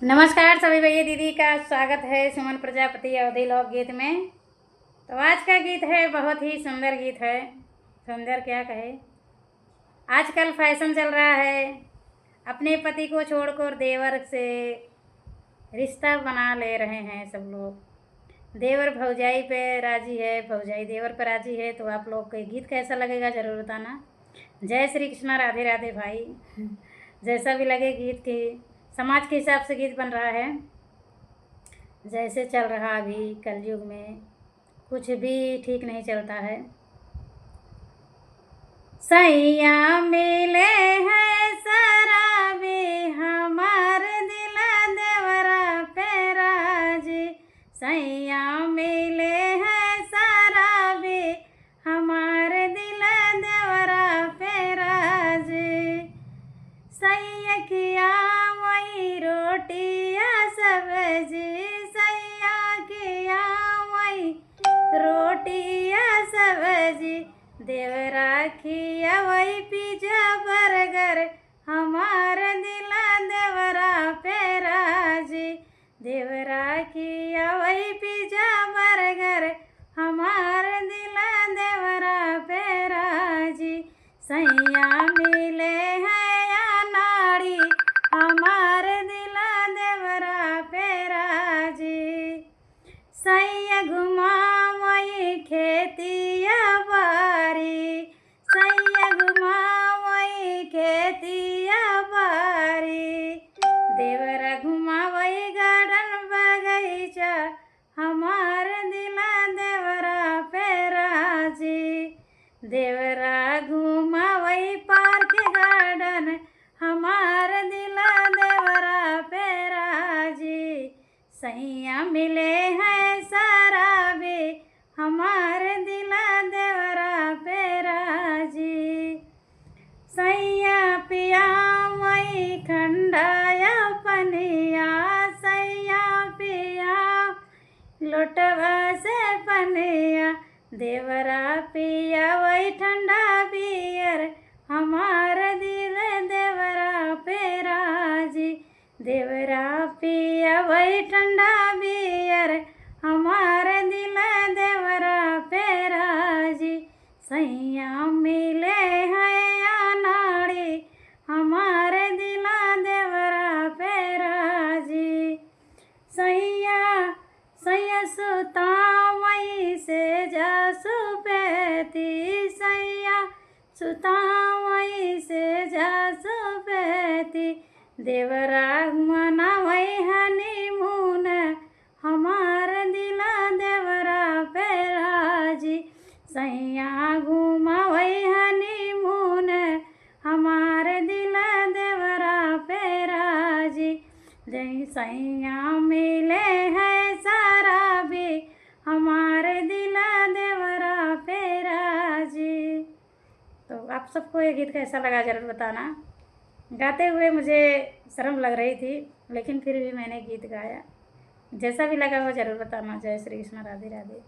नमस्कार सभी भैया दीदी का स्वागत है सुमन प्रजापति अवधि लोक गीत में। तो आज का गीत है बहुत ही सुंदर गीत है। सुंदर क्या कहे, आजकल फैशन चल रहा है, अपने पति को छोड़कर देवर से रिश्ता बना ले रहे हैं सब लोग। देवर भौजाई पे राजी है, भौजाई देवर पर राजी है। तो आप लोग को गीत कैसा लगेगा ज़रूर बताना। जय श्री कृष्णा, राधे राधे भाई। जैसा भी लगे गीत की, समाज के हिसाब से गीत बन रहा है। जैसे चल रहा अभी कलयुग में कुछ भी ठीक नहीं चलता है। सैया मिले हैं शराबी, हमार दिल देवरा पे राजी। सैया मिले हैं शराबी, हमार दिल देवरा पे राजी। सैया किया वही रोटिया सब्जी, सैया किया वही रोटिया सब्जी। देवरा किया वही पिज्जा बर्गर, हमार दिल देवरा पे राजी। देवरा किया वही पिज्जा बर्गर, हमार दिल देवरा पे राजी। सैया मिले हैं नाड़ी, हमार दिल देवरा पे राजी। सैया घुमावई खेतिया बारी, सैया घुमावई खेतिया बारी। देवरा घुमावई गार्डन बगीचा, हमार दिल देवरा पे राजी। देवरा घुमावई पार्क गार्डन, हमार दिल देवरा पे राजी। सैया मिले हैं शराबी, हमार दिल देवरा पे राजी। सैया पिया वही खंडाया पनिया, सैया पिया लोटवा से पनिया। देवरा पिया वही ठंडा बियर, हमार दिल देवरा पे राजी। देवरा पिया वही ठंडा बियर, हमार दिल देवरा पे राजी। सैया मिले हैं नाड़ी, हमार दिल देवरा पे राजी। सैया सैया सुतावई से जा सुपेती, सैया सुतावई से जा सुपेती। देवरा मनावई हनीमून, हमार दिल देवरा पे राजी। सैया घुमावई हनीमून, हमार दिल देवरा पे राजी। सैया मिले हैं शराबी, हमार दिल देवरा पे राजी। तो आप सबको ये गीत कैसा लगा ज़रूर बताना। गाते हुए मुझे शर्म लग रही थी, लेकिन फिर भी मैंने गीत गाया। जैसा भी लगा वो ज़रूर बताना। जय श्री कृष्ण, राधे राधे।